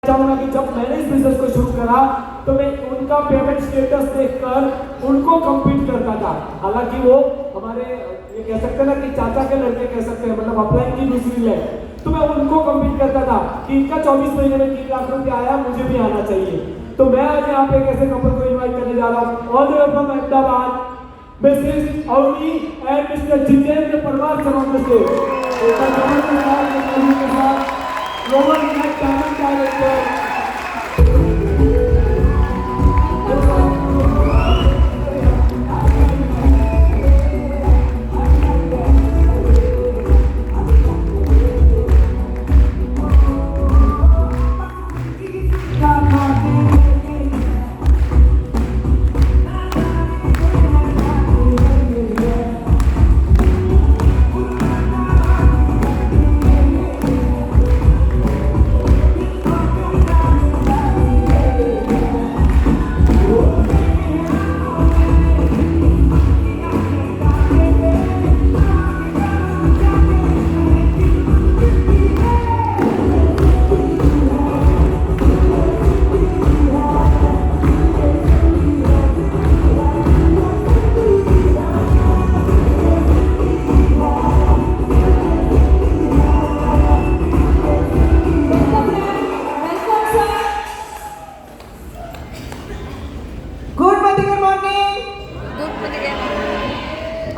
चाहूंगा कि जब मैंने इस बिजनेस को शुरू करा तो मैं उनका पेमेंट स्टेटस देखकर उनको कम्पीट करता था। हालांकि वो हमारे ये कह सकते हैं ना कि चाचा के लड़के कह सकते हैं, मतलब अपलाइन की दूसरी है, तो मैं उनको कम्पीट करता था कि इनका 24 महीने में 3 लाख रुपया आया, मुझे भी आना चाहिए। तो मैं आज यहाँ पे एक ऐसे कपल को इन्वाइट करने जा रहा हूँ all the way from Ahmedabad, Mrs Avni and Mr Jitendra Parmar समोसे से global talent director.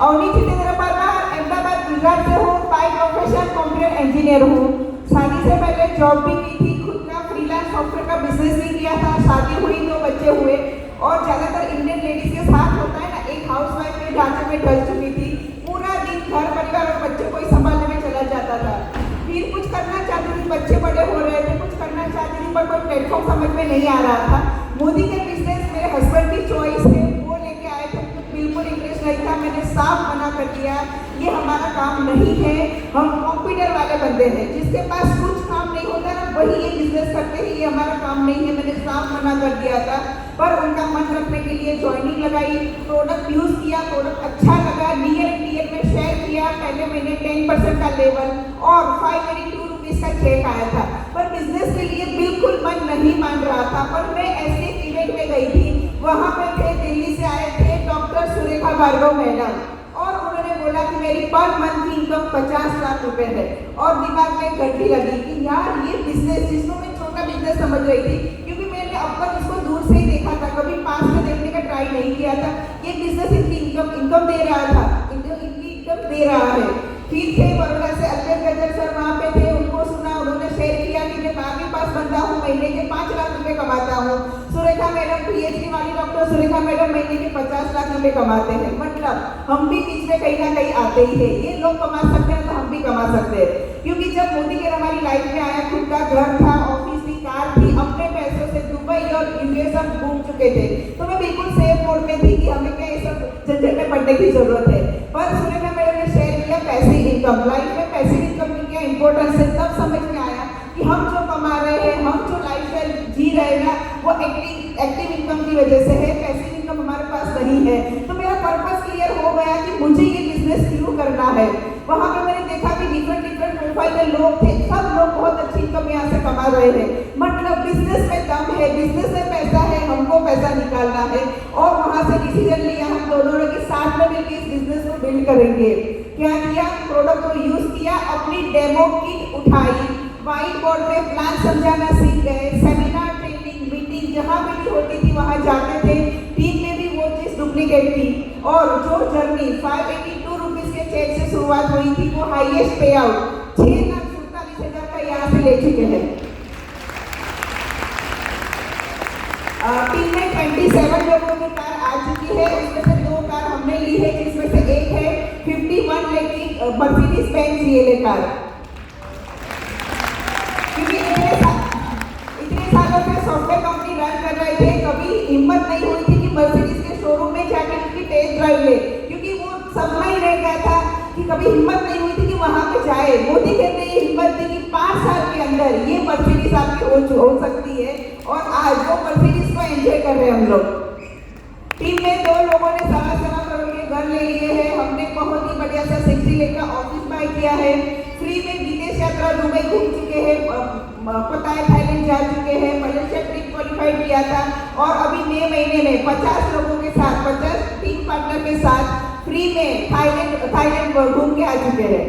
Avni Jitendra Parmar, Ahmedabad Gujarat से हूँ। बाय प्रोफेशन कंप्यूटर इंजीनियर हूँ। शादी से पहले जॉब भी की थी, खुद का फ्रीलांस सॉफ्टवेयर का बिजनेस भी किया था। शादी हुई, 2 बच्चे हुए और ज्यादातर इंडियन लेडीज के साथ होता है ना, एक हाउसवाइफ के ढांचे में ढल चुकी थी। पूरा दिन घर परिवार और बच्चों को ही संभालने में चला जाता था। फिर कुछ करना चाहती थी, बच्चे बड़े हो रहे थे, कुछ करना चाहती थी पर कोई प्लेटफॉर्म समझ में नहीं आ रहा था। मोदी के बिजनेस मेरे हस्बैंड की चॉइस है, वो लेके आए थे, बिल्कुल इंटरेस्ट नहीं था। मैंने साफ मना कर दिया, ये हमारा काम नहीं है, हम कंप्यूटर वाले बंदे हैं, जिसके पास कुछ काम नहीं होता ना वही ये बिजनेस करते हैं, ये हमारा काम नहीं है। मैंने साफ मना कर दिया था, पर उनका मन रखने के लिए ज्वाइनिंग लगाई, प्रोडक्ट यूज किया, प्रोडक्ट अच्छा लगा, नियर में शेयर किया। पहले महीने 10% का लेवल और 582 रुपीज का चेक आया था, पर बिजनेस के लिए बिल्कुल मन नहीं मान रहा था। पर मैं ऐसे इवेंट में गई थी, वहां पे थे, दिल्ली से आए थे डॉक्टर सुरेखा भार्गव मैडम, और उन्होंने बोला कि मेरी पर मंथ की इनकम 50 लाख रुपए है। और दिमाग में घंटी लगी कि यार ये बिजनेस, जिसको मैं छोटा बिजनेस समझ रही थी, क्योंकि मैंने अब तक इसको दूर से ही देखा था, कभी पास में देखने का ट्राई नहीं किया था। ये बिजनेस इनकी इनकम दे रहा था, इनकी इनकम दे रहा है। फिर थे बड़ौदा से अजय गजर सर वहाँ पे थे, उनको सुना, उन्होंने शेयर किया कि मैं आगे पास बंदा हूँ, महीने के 5 लाख रुपए कमाता हूँ। सुरेखा मैडम, पीएचडी वाली डॉक्टर सुरेखा मैडम महीने के 50 लाख रुपए कमाते हैं। मतलब हम भी बीच में कहीं ना कहीं आते ही है, ये लोग कमा सकते हैं तो हम भी कमा सकते हैं। क्योंकि जब मोदी के हमारी लाइफ में आया, खुद का घर था, ऑफिस थी, कार थी, अपने पैसों से दुबई और यूएस हम घूम चुके थे, तो मैं बिल्कुल सेफ मोड में थी कि हमें क्या ये सब झंझट में पड़ने की जरूरत है। पर सुरेखा मैडम ने शेयर किया पैसिव इनकम, लाइफ में पैसिव इनकम की क्या इंपॉर्टेंस है, तब समझ में आया कि हम जो कमा रहे हैं, हम जो लाइफस्टाइल जी रहे हैं ना, वो एक्टिव इनकम की वजह से है, पैसिव इनकम हमारे पास नहीं है। तो मेरा पर्पस क्लियर हो गया कि मुझे ये बिजनेस क्यों करना है। वहां पे मैंने देखा कि डिफरेंट प्रोफाइल के लोग थे, सब लोग बहुत अच्छी इनकम यहाँ से कमा रहे हैं। मतलब बिजनेस में दम है, बिजनेस में पैसा है, हमको पैसा निकालना है। और वहां से डिसीजन लिया हम दोनों ने कि साथ में मिलकर इस बिजनेस को बिल्ड करेंगे। क्या किया, प्रोडक्ट को यूज किया, अपनी डेमो किट उठाई, व्हाइट बोर्ड पे प्लान समझाना सीख गए, सेमिनार, ट्रेनिंग, मीटिंग जहाँ भी होती थी वहाँ जाते थे। टीम में भी वो चीज डुप्लीकेट थी, और जो जर्नी 582 रुपीज के चेक से शुरुआत हुई थी, वो हाईएस्ट पे आउट 6,47,000 का यहाँ से ले चुके हैं। टीम में 27 लोगों की कार आ चुकी है, उसमें से 2 कार हमने ली है, जिसमें से एक है 51 लाख की मर्सिडीज बेंज ये कार। क्योंकि इतने सालों से सॉफ्टवेयर कंपनी रन कर रहे थे, कभी हिम्मत नहीं हुई थी कि मर्सिडीज के शोरूम में जाकर उसकी टेस्ट ड्राइव ले, क्योंकि वो सपना ही रह गया था कि कभी हिम्मत नहीं हुई थी कि वहां पे जाए। मोदी कहते हैं हिम्मत दी कि 5 साल के अंदर ये मर्सिडीज आपकी हो सकती है, और आज वो मर्सिडीज को एंजॉय कर रहे हैं हम लोग। टीम में 2 लोगों ने 7.25 करोड़ के घर ले लिए हैं। हमने बहुत ही बढ़िया सा 60 लाख का ऑफिस बाय किया है। फ्री में विदेश यात्रा दुबई घूम चुके हैं, पता है थाईलैंड जा चुके हैं, मलेशिया ट्रिप क्वालिफाइड किया था और अभी मई महीने में 50 लोगों के साथ, 50 टीम पार्टनर के साथ फ्री में थाईलैंड घूम के आ चुके हैं।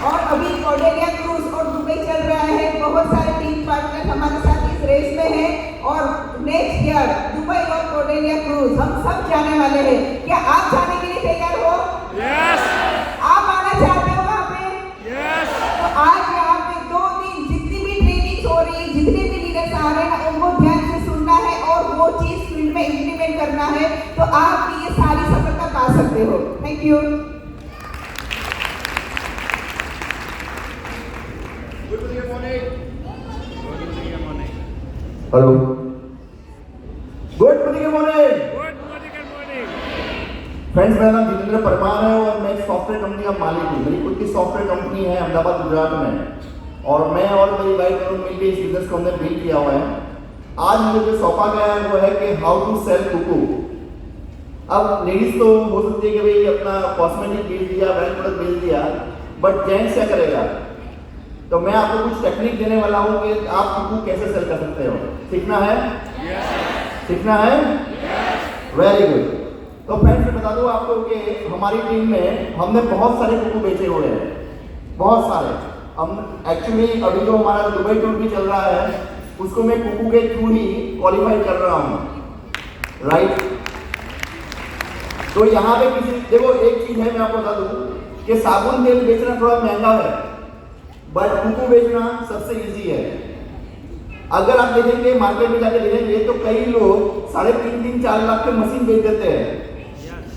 और अभी कॉर्डेलिया क्रूज और दुबई चल रहा है। बहुत सारे टीम पार्टनर हमारे साथ इस रेस में हैं और नेक्स्ट ईयर दुबई और कॉर्डेलिया क्रूज हम सब जाने वाले हैं। क्या आप जाने के लिए तैयार हो? यस आप आना चाहते हो वहाँ पे? यस तो आज यहाँ पे 2 दिन जितनी भी ट्रेनिंग हो रही है, जितने भी लीडर्स आ रहे हैं, उनको ध्यान से सुनना है और वो चीज फील्ड में इम्प्लीमेंट करना है, तो आप ये सारी सफलता पा सकते हो। Thank you. Hello, good morning good morning friends, मेरा नाम जितेंद्र परमार है और मैं एक सॉफ्टवेयर कंपनी का मालिक हूँ। मेरी खुद की सॉफ्टवेयर कंपनी है अहमदाबाद गुजरात में और मैं और मेरी वाइफ दोनों मिलकर इस बिजनेस को हमने बिल्ड किया हुआ है। आज मुझे जो सौंपा गया है वो है कि हाउ टू सेल कुकू। अब लेडीज तो हो सकती है कि भाई अपना कॉस्मेटिक बेच दिया, वेल प्रोडक्ट बेच दिया, बट जेंट्स क्या करेगा? तो मैं आपको कुछ टेक्निक देने वाला हूँ कि आप कुकू कैसे सेल कर सकते हो। सीखना है? सीखना है? Very good. तो फ्रेंड्स मैं बता दूं आपको कि हमारी टीम में हमने बहुत सारे कुकू बेचे हुए हैं, बहुत सारे। हम एक्चुअली अभी जो हमारा दुबई टूर भी चल रहा है उसको मैं कुकू के थ्रू ही क्वालिफाई कर रहा हूँ, राइट। तो यहाँ पे किसी देखो एक चीज है, मैं आपको बता दूं कि साबुन तेल बेचना थोड़ा महंगा है, बट कुकू बेचना सबसे इजी है। अगर आप देखेंगे मार्केट में जाके देखेंगे तो कई लोग 3.5-4 लाख के मशीन बेच देते हैं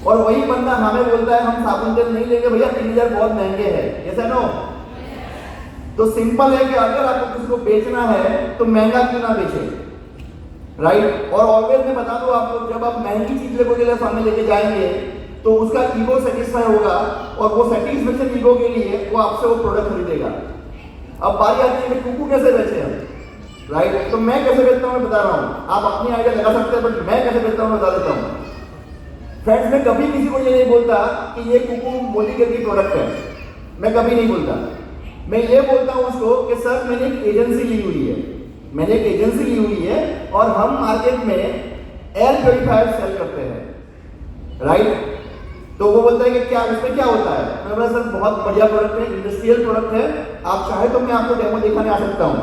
और वही बंदा हमें बोलता है हम साबुन तेल नहीं लेंगे भैया, 3000 बहुत महंगे हैं। ऐसा नो? तो सिंपल है कि अगर आपको किसी को बेचना है तो महंगा क्यों ना बेचे, राइट। और ऑलवेज मैं बता दूं आपको, जब आप महंगी चीज लेके सामने लेके जाएंगे तो उसका ईगो सेटिस्फाई होगा और वो सेटिस्फेक्शन ईगो के लिए वो आपसे वो प्रोडक्ट खरीदेगा। अब बारी आती है कि कुकू कैसे बेचे हम, राइट। तो मैं कैसे बेचता हूँ मैं बता रहा हूँ, आप अपनी आइडिया लगा सकते हैं, बट मैं कैसे बेचता हूँ मैं बता देता हूँ। फ्रेंड्स मैं कभी किसी को ये नहीं बोलता कि ये कुकू मोदी के प्रोडक्ट है, मैं कभी नहीं बोलता। मैं ये बोलता हूँ उसको कि सर मैंने एक एजेंसी ली हुई है, मैंने एक एजेंसी ली हुई है और हम मार्केट में एयर प्योरीफायर सेल करते हैं, राइट। तो वो बोलता है कि क्या इसमें क्या होता है? मैं बोला सर बहुत बढ़िया प्रोडक्ट है, इंडस्ट्रियल प्रोडक्ट है, आप चाहे तो मैं आपको डेमो दिखाने आ सकता हूँ।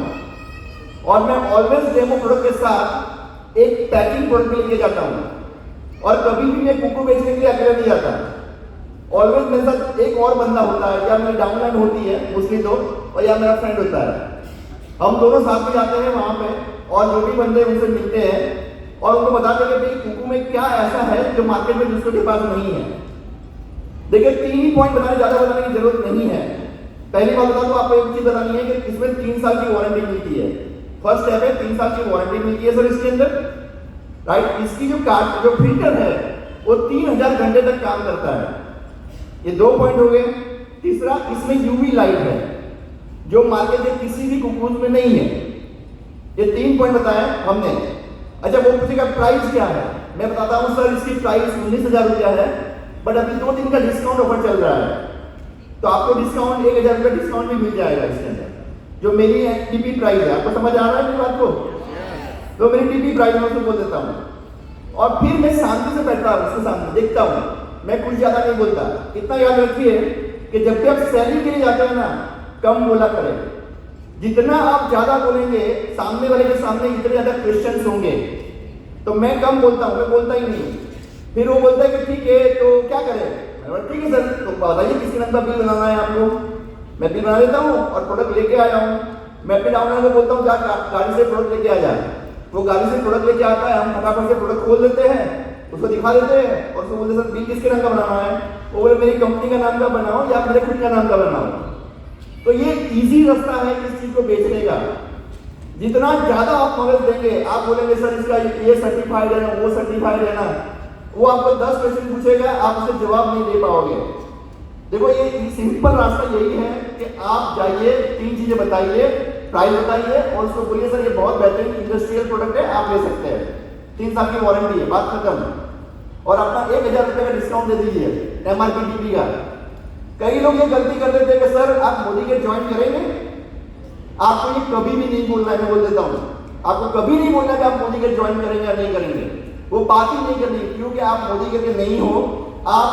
और मैं ऑलवेज डेमो प्रोडक्ट के साथ एक पैकिंग प्रोडक्ट लेके जाता हूँ और कभी भी मैं कुकू बेचने के लिए अकेले नहीं जाता। ऑलवेज मेरे साथ एक और बंदा होता है, या मेरी डाउनलाइन होती है मोस्टली तो, और या मेरा फ्रेंड होता है। हम दोनों साथ में जाते हैं वहाँ पे और जो भी बंदे उनसे मिलते हैं और उनको बताते हैं कि भाई कुकू में क्या ऐसा है जो मार्केट में दूसरों के पास नहीं है। देखिए 3 ही पॉइंट बताने, ज्यादा बताने की जरूरत नहीं है। पहली बात बता दूं आपको, एक चीज बतानी है कि इसमें 3 साल की वारंटी मिलती है। फर्स्ट स्टेप है 3 साल की वारंटी मिलती है सर इसके अंदर, राइट। इसकी जो फिल्टर है वो 3000 घंटे तक काम करता है। ये 2 पॉइंट हो गए। तीसरा, इसमें यूवी लाइट है जो मार्केट में किसी भी कुकूज में नहीं है। ये 3 पॉइंट बताए हमने। अच्छा वो पूछेगा प्राइस क्या है, मैं बताता हूँ सर इसकी प्राइस 19,000 रुपया है, बट अभी 2 दिन का डिस्काउंट ऑफर चल रहा है तो आपको डिस्काउंट 1000 रुपये डिस्काउंट भी मिल जाएगा इसके अंदर, जो मेरी टीपी प्राइस है। आपको समझ आ रहा है मेरी बात को? तो मेरी टीपी प्राइस मैं उसको बोल देता हूँ और फिर मैं शांति से बैठता हूँ उसके सामने, देखता हूँ, मैं कुछ ज्यादा नहीं बोलता। इतना याद रखिए कि जब भी आप सेलिंग के लिए जाते हैं ना, कम बोला करें। जितना आप ज्यादा बोलेंगे सामने वाले के सामने इतने ज्यादा क्वेश्चंस होंगे, तो मैं कम बोलता हूँ, मैं बोलता ही नहीं। फिर वो बोलता है कि ठीक है तो क्या करें? ठीक है सर, तो बताइए किसके नाम का बिल बनाना है आपको। मैं बिल बना देता हूँ और प्रोडक्ट लेके आया हूँ। मैं अपने डाउनलाइन को बोलता हूँ गाड़ी से प्रोडक्ट लेके आ जाए। वो गाड़ी से प्रोडक्ट लेके आता है, हम फटाफट से प्रोडक्ट खोल देते हैं, उसको दिखा देते हैं और उसको बोलते सर बिल किसके नाम का बनाना है? वो बोले मेरी कंपनी का नाम का बनाओ या मेरे खुद का नाम का बनाओ। तो ये इजी रास्ता है इस चीज को बेचने का। जितना ज्यादा आप नॉलेज देंगे, आप बोलेंगे सर इसका ये सर्टिफाइड है ना, वो सर्टिफाइड है ना, वो आपको 10 क्वेश्चन पूछेगा, आप उसे जवाब नहीं दे पाओगे। देखो ये सिंपल रास्ता यही है कि आप जाइए, 3 चीजें बताइए, प्राइस बताइए और उसको बोलिए सर ये बहुत बेहतरीन इंडस्ट्रियल प्रोडक्ट है, आप ले सकते हैं, 3 साल की वारंटी है, बात खत्म। और अपना 1000 रुपये का डिस्काउंट दे दीजिए MRP टीपी का। कई लोग ये गलती कर देते हैं कि सर आप मोदी गेट ज्वाइन करेंगे। आपको ये कभी भी नहीं बोलना है, मैं बोल देता हूं, आपको कभी नहीं बोलना कि आप मोदी गेट ज्वाइन करेंगे या नहीं करेंगे, वो बात ही नहीं करनी, क्योंकि आप मोदी गेट के नहीं हो, आप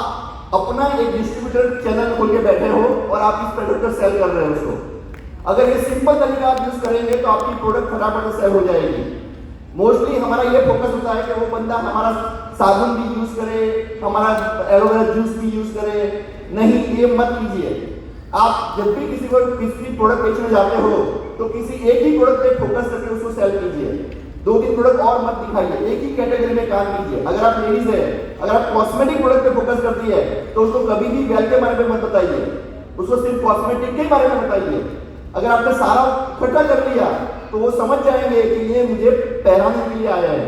अपना एक डिस्ट्रीब्यूटर चैनल खोल के बैठे हो और आप इस प्रोडक्ट को सेल कर रहे हो उसको। अगर ये सिंपल तरीका आप यूज करेंगे तो आपकी प्रोडक्ट फटाफट सेल हो जाएगी। मोस्टली हमारा ये फोकस होता है कि वो बंदा हमारा साबुन भी यूज करे, हमारा एलोवेरा जूस भी यूज करे। नहीं, ये मत कीजिए। आप जब भी किसी को किसी प्रोडक्ट बेचने जाते हो तो किसी एक ही प्रोडक्ट पे फोकस करके उसको सेल कीजिए, 2-3 प्रोडक्ट और मत दिखाइए, एक ही कैटेगरी में काम कीजिए। अगर आप लेडीज है, अगर आप कॉस्मेटिक प्रोडक्ट पे फोकस करती है तो उसको कभी भी वेल के बारे में मत बताइए, उसको सिर्फ कॉस्मेटिक के बारे में बताइए। अगर आपने सारा इकट्ठा कर लिया तो वो समझ जाएंगे कि ये मुझे पहनाने के लिए आया है,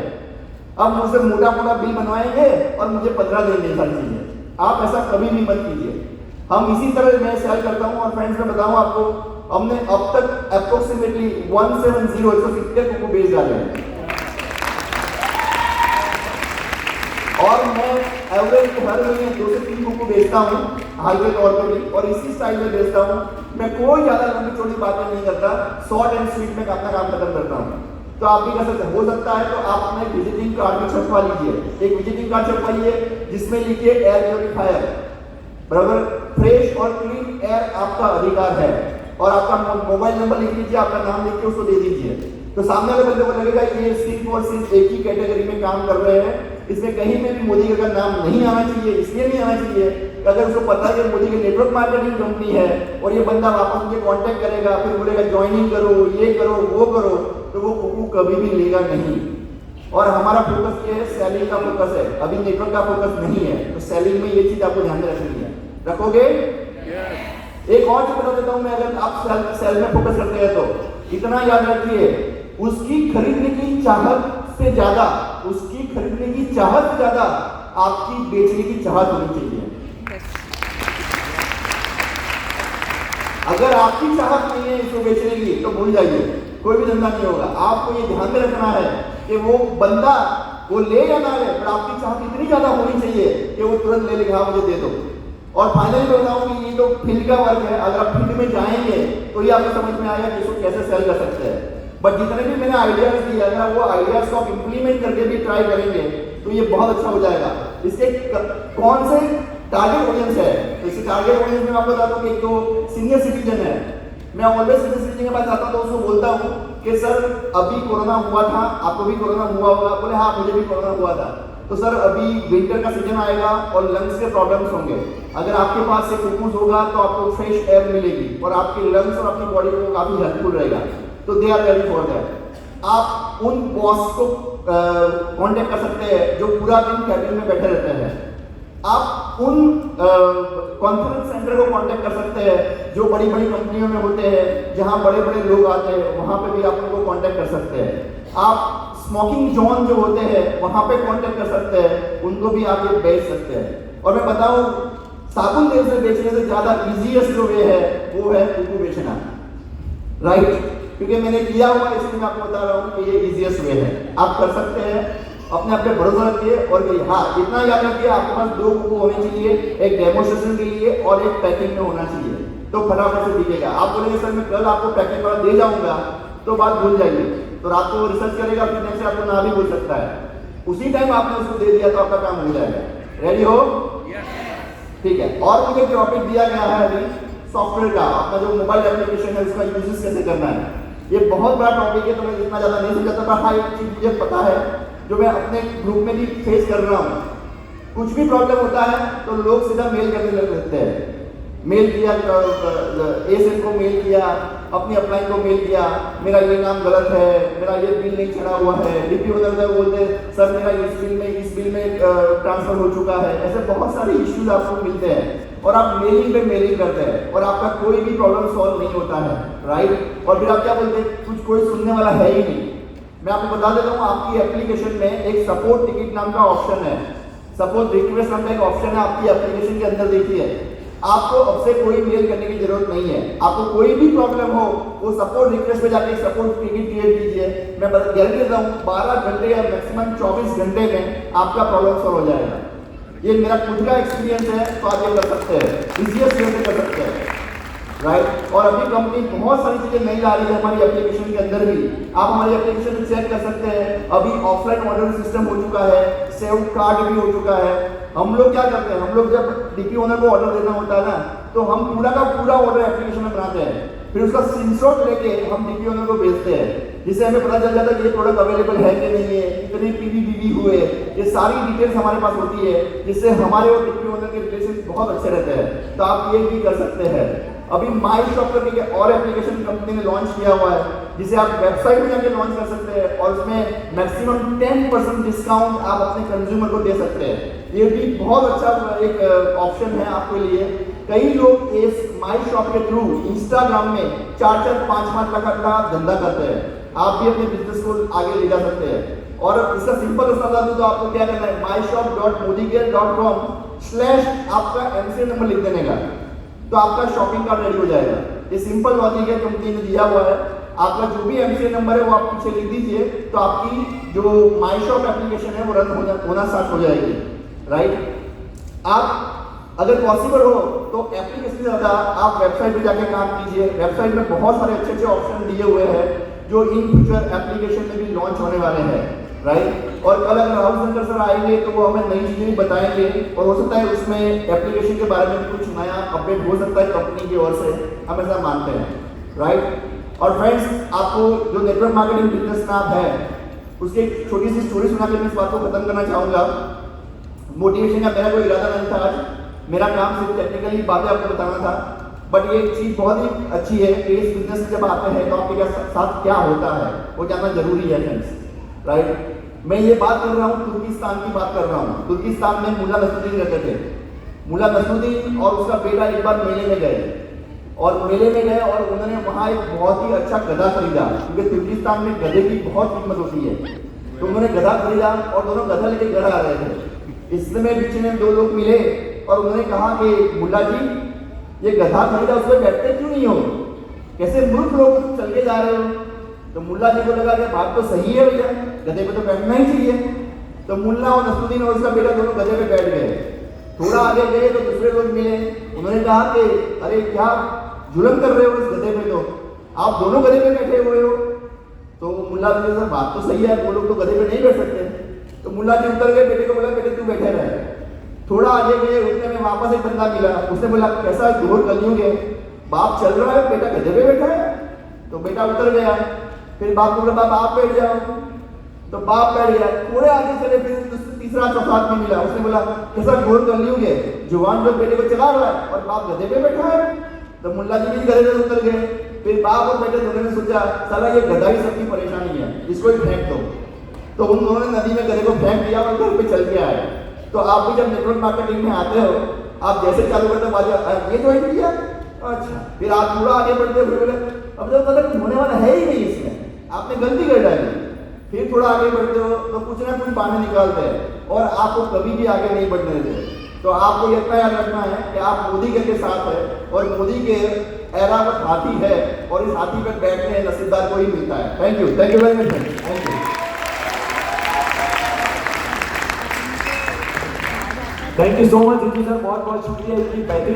अब मुझसे मोटा मोटा बिल बनवाएंगे और मुझे 15 देंगे सारी चीजें। आप ऐसा कभी भी मत कीजिए। हम इसी तरह मैं सेल करता हूं। और फ्रेंड्स मैं बताऊं आपको, हमने अब तक अप्रोक्सीमेटली 170 कुकू बेच डाले हैं और मैं एवरेज हर महीने 2 से 3 कुकू बेचता हूं हाल के तौर पर भी, और इसी स्टाइल में बेचता हूं। मैं कोई ज्यादा लंबी चौड़ी बातें नहीं करता, शॉर्ट एंड स्वीट में अपना काम खत्म करता हूं। तो आप भी कर सकते हैं। हो सकता है तो आप अपना एक विजिटिंग कार्ड भी छपवा लीजिए, एक विजिटिंग कार्ड छपवाइए जिसमें लिखिए एयर प्योरीफायर, बराबर, फ्रेश और क्लीन एयर आपका अधिकार है, और आपका मोबाइल नंबर लिख लीजिए, आपका नाम लिख के उसको दे दीजिए। तो सामने वाले बंदे को लगेगा ये सिर्फ और सिर्फ एक ही कैटेगरी में काम कर रहे हैं, इसमें कहीं में भी मोदी का नाम नहीं आना चाहिए। इसलिए नहीं आना चाहिए अगर उसको पता है कि मोदी की नेटवर्क मार्केटिंग कंपनी है और ये बंदा वापस मुझे कांटेक्ट करेगा, फिर बोलेगा ज्वाइनिंग करो, ये करो, वो करो, तो वो कुकू कभी भी लेगा नहीं। और हमारा फोकस ये है, सेलिंग का फोकस है, अभी नेटवर्क का फोकस नहीं है। तो सेलिंग में ये चीज आपको ध्यान में रखनी है। रखोगे? एक और चीज बता देता हूं मैं, अगर आप सेल में फोकस करते हैं तो इतना याद रखिए, उसकी खरीदने की चाहत से ज्यादा, उसकी खरीदने की चाहत से ज्यादा आपकी बेचने की चाहत होनी चाहिए। अगर आपकी चाहत नहीं है इसको बेचने की तो भूल जाइए, कोई भी धंधा नहीं होगा। आपको ये ध्यान में रखना है कि वो बंदा वो ले या ना ले, पर आपकी चाहत इतनी ज्यादा होनी चाहिए कि वो तुरंत ले लेगा, मुझे दे दो। और फाइनली मैं बताऊं कि ये तो फील्ड का वर्क है, अगर आप फील्ड में जाएंगे तो ये आपको समझ में आएगा कि इसको कैसे सेल कर सकते हैं। बट जितने भी मैंने आइडियाज दिए, अगर वो आइडियाज को आप इंप्लीमेंट करके भी ट्राई करेंगे तो ये बहुत अच्छा हो जाएगा। इसके कौन से टारगेट ऑडियंस है, तो इसी टारगेट ऑडियंस में आपको बताता हूँ कि एक तो सीनियर सिटीजन है। मैं ऑलवेज सीनियर सिटीजन के पास जाता हूँ तो उसको बोलता हूँ कि सर अभी कोरोना हुआ था, आपको भी कोरोना हुआ होगा। बोले हाँ मुझे भी कोरोना हुआ था। तो सर अभी विंटर का सीजन आएगा और लंग्स के प्रॉब्लम्स होंगे, अगर आपके पास से कुकूज होगा तो आपको फ्रेश एयर मिलेगी और आपके लंग्स और आपकी बॉडी को काफी हेल्पफुल रहेगा। तो they are ready for that. आप उन बॉस को कांटेक्ट कर सकते हैं जो पूरा दिन कैबिन में बैठे रहते हैं। आप उन कॉन्फ्रेंस सेंटर को कांटेक्ट कर सकते हैं जो बड़ी बड़ी कंपनियों में होते हैं, जहां बड़े बड़े लोग आते हैं, वहां पे भी आप उनको कांटेक्ट कर सकते हैं। आप स्मोकिंग जोन जो होते हैं वहां पे कांटेक्ट कर सकते हैं, उनको भी आप ये बेच सकते हैं। और मैं बताऊं, साबुन तेल से बेचने से ज्यादा इजीएस्ट जो वे है वो है कुकू बेचना, राइट? क्योंकि मैंने किया हुआ, इसलिए मैं आपको बता रहा हूँ कि ये इजीएस्ट वे है। आप कर सकते हैं, अपने आप पे भरोसा रखिए और करिए। हाँ, इतना याद रखिए, आपके पास 2 कुकू होने चाहिए, एक डेमोस्ट्रेशन के लिए और एक पैकिंग में होना चाहिए, तो फटाफट से दिखेगा। आप बोलेंगे सर मैं कल आपको पैकिंग वाला दे जाऊंगा, तो बात भूल जाइए। तो रात को रिसर्च करेगा, फिर नेक्स्ट आपको ना भी बोल सकता है, उसी टाइम आपने उसको दे दिया तो आपका काम हो जाएगा। रेडी हो? ठीक है। और मुझे टॉपिक दिया गया है अभी सॉफ्टवेयर का, अपना जो मोबाइल एप्लीकेशन है उसका यूजेस कैसे करना है। ये बहुत बड़ा टॉपिक है, तो मैं इतना ज्यादा नहीं समझाता, पर हाँ एक चीज मुझे पता है जो मैं अपने ग्रुप में भी फेस कर रहा हूँ। कुछ भी प्रॉब्लम होता है तो लोग सीधा मेल करने लग जाते हैं। मेल किया, एएसएल को मेल किया, अपनी अपलाइन को मेल किया, मेरा ये नाम गलत है, मेरा ये बिल नहीं चढ़ा हुआ है। डिप्टी बदलते बोलते सर मेरा इस बिल में ट्रांसफर हो चुका है। ऐसे बहुत सारे इश्यूज आपको मिलते हैं और आप मेलिंग पे मेलिंग करते हैं और आपका कोई भी प्रॉब्लम सॉल्व नहीं होता है, राइट? और फिर आप क्या बोलते हैं, कुछ कोई सुनने वाला है ही नहीं। मैं आपको बता देता हूँ, आपकी एप्लीकेशन में एक सपोर्ट टिकट नाम का ऑप्शन है, सपोर्ट रिक्वेस्ट नाम का एक ऑप्शन है आपकी एप्लीकेशन के अंदर। देखिए, आपको अब से कोई मेल करने की जरूरत नहीं है। आपको कोई भी प्रॉब्लम हो, वो सपोर्ट रिक्वेस्ट पे जाके सपोर्ट टिकट क्रिएट कीजिए। मैं गारंटी देता हूँ 12 घंटे या मैक्सिमम 24 घंटे में आपका प्रॉब्लम सॉल्व हो जाएगा। ये मेरा खुद का एक्सपीरियंस है, तो आप ये कर सकते हैं, इजीएस्ट वे से कर सकते हैं, राइट। और अभी कंपनी बहुत सारी चीजें नई ला रही है हमारी एप्लीकेशन के अंदर भी। आप हमारी एप्लीकेशन में चेक कर सकते हैं, अभी ऑफलाइन ऑर्डर सिस्टम हो चुका है, सेव कार्ड भी हो चुका है। हम लोग क्या करते हैं, हम लोग जब डीपी ओनर को ऑर्डर देना होता है ना, तो हम पूरा का पूरा ऑर्डर एप्लीकेशन में बनाते हैं, फिर उसका स्क्रीनशॉट लेके हम डीपी ओनर को भेजते हैं, जिससे हमें पता चल जाता है कि ये प्रोडक्ट अवेलेबल है कि नहीं है, कितने पीवी हुए, ये सारी डिटेल्स हमारे पास होती है, जिससे हमारे और डीपी ओनर के रिलेशन बहुत अच्छे रहते हैं। तो आप ये भी कर सकते हैं। अभी माई शॉप करके एक और एप्लीकेशन कंपनी ने लॉन्च किया हुआ है, जिसे आप वेबसाइट में जाके लॉन्च कर सकते हैं और उसमें मैक्सिमम 10% डिस्काउंट आप अपने कंज्यूमर को दे सकते हैं। ये भी बहुत अच्छा एक ऑप्शन है आपके लिए। कई लोग इस माई शॉप के थ्रू इंस्टाग्राम में 4-4, 5-5 लाख का धंधा करते हैं। आप भी अपने बिजनेस को आगे ले जा सकते हैं। और इसका सिंपल बता दूं तो आपको क्या करना है, myshop.modicare.com/ आपका एमसीए नंबर लिख देने का, तो आपका शॉपिंग कार्ड रेडी हो जाएगा। ये सिंपल लॉजिक है, कंपनी ने दिया हुआ है। आपका जो भी एमसीए नंबर है वो आप पीछे लिख दीजिए, तो आपकी जो माई शॉप एप्लीकेशन है वो रन होना स्टार्ट हो जाएगी, राइट। आप अगर पॉसिबल हो तो एप्लीकेशन से ज़्यादा आप वेबसाइट पे जाके काम कीजिए। वेबसाइट में बहुत सारे अच्छे अच्छे ऑप्शन दिए हुए हैं जो इन फ्यूचर एप्लीकेशन में भी लॉन्च होने वाले हैं, राइट। और कल अगर राहुल शंकर सर आएंगे तो वो हमें नई चीज़ें भी बताएंगे, और हो सकता है उसमें एप्लीकेशन के बारे में कुछ नया अपडेट हो सकता है कंपनी की ओर से, हम ऐसा मानते हैं, राइट। और फ्रेंड्स, आपको जो नेटवर्क मार्केटिंग बिजनेस में आप है उसकी एक छोटी सी स्टोरी सुना के मैं इस बात को खत्म करना चाहूँगा। मोटिवेशन का मेरा कोई इरादा नहीं था, आज मेरा काम सिर्फ टेक्निकली बातें आपको बताना था, बट ये चीज़ बहुत ही अच्छी है कि इस बिजनेस में जब आते हैं तो आपके साथ क्या होता है वो जानना जरूरी है फ्रेंड्स, राइट। मैं ये बात कर रहा हूँ, तुर्किस्तान की बात कर रहा हूँ। तुर्किस्तान में मुल्ला नसरुद्दीन रहते थे। मुल्ला नसरुद्दीन और उसका बेटा एक बार मेले में गए, और मेले में गए और उन्होंने वहाँ एक बहुत ही अच्छा गधा खरीदा, क्योंकि तुर्किस्तान में गधे की बहुत कीमत होती है। तो उन्होंने गधा खरीदा और दोनों गधा लेके घर आ रहे थे। इसमें बीच में 2 लोग मिले और उन्होंने कहा कि मुल्ला जी, ये गधा खरीदा, उस पर बैठते क्यों नहीं हो, कैसे मूर्ख लोग चल के जा रहे हो। तो मुल्ला जी को लगा कि बात तो सही है भैया, गधे पे तो बैठना ही चाहिए। तो मुल्ला और नसरुद्दीन और उसका बेटा दोनों गधे पे बैठ गए। थोड़ा आगे गए तो दूसरे लोग मिले, उन्होंने कहा कि अरे क्या जुल्म कर रहे हो इस गधे पे, तो आप दोनों गधे पे बैठे हुए हो। तो मुल्ला जी सर बात तो सही है, वो लोग तो गधे पे नहीं बैठ सकते। तो मुल्ला जी उतर गए, बेटे को बोला बेटे तू बैठे रहे। थोड़ा आगे गए, उतने में वापस एक बंदा मिला, उसने बोला कैसा घोर कलयुग है, बाप चल रहा है बेटा गधे पे बैठा है। तो बेटा उतर गया, फिर बाप को बोला बाप आप बैठ जाओ, तो बाप बैठ गया। थोड़े आगे चले, फिर तीसरा चौथा आदमी मिला, उसने बोला कैसा घोर कलयुग है, जवान लोग बेटे को चला रहा है और बाप गधे पे बैठा है। तो मुल्ला जी भी गधे से उतर गए। फिर बाप और बेटे दोनों ने सोचा साला ये गधा ही सबकी परेशानी है, इसको ही फेंक दो। तो उन दोनों ने नदी में गधे को फेंक दिया और घर पे चल के आए। तो आप भी जब नेटवर्क मार्केटिंग में आते हो, आप जैसे चालू करते हो ये ज्वाइन किया, अच्छा, फिर आप थोड़ा आगे बढ़ते हो, बोले अब जब तक होने वाला है ही नहीं, इसमें आपने गलती कर डाली। फिर थोड़ा आगे बढ़ते हो तो कुछ ना कुछ बहाने निकालते हैं और आपको कभी भी आगे नहीं बढ़ने देते। तो आपको ये इतना याद रखना है कि आप मोदी के साथ है, और मोदी के ऐरावत हाथी है, और इस हाथी पर बैठने नसीबदार को ही मिलता है। Thank you very much, thank you. Thank you so much Ritu sir, बहुत बहुत शुक्रिया इतनी बेहतरीन